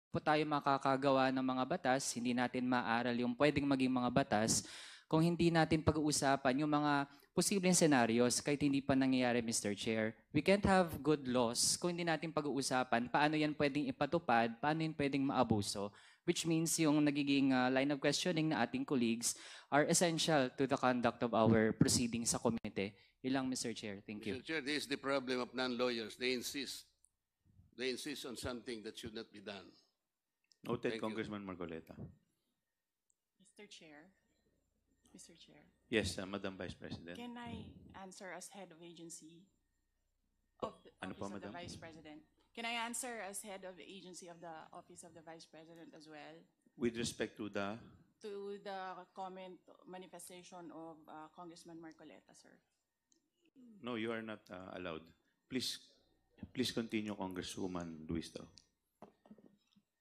po tayo makakagawa ng mga batas, hindi natin maaral yung pwedeng maging mga batas kung hindi natin pag-uusapan yung mga posibleng scenarios kahit hindi pa nangyayari, Mr. Chair. We can't have good laws kung hindi natin pag-uusapan paano yan pwedeng ipatupad, paano yan pwedeng maabuso, which means yung nagiging line of questioning na ating colleagues are essential to the conduct of our proceedings sa komite. Ilang, Mr. Chair. Thank you. Mr. Chair, this is the problem of non-lawyers. They insist. They insist on something that should not be done. Noted, Thank you. Congressman Marcoleta. Mr. Chair. Mr. Chair. Yes, Madam Vice President. Can I answer as head of agency of the Ano po, Office of the Madam? Vice President? Can I answer as head of the agency of the Office of the Vice President as well With respect to the, to the comment manifestation of Congressman Marcoleta, sir? no, you are not allowed. Please continue, Congresswoman Luisto.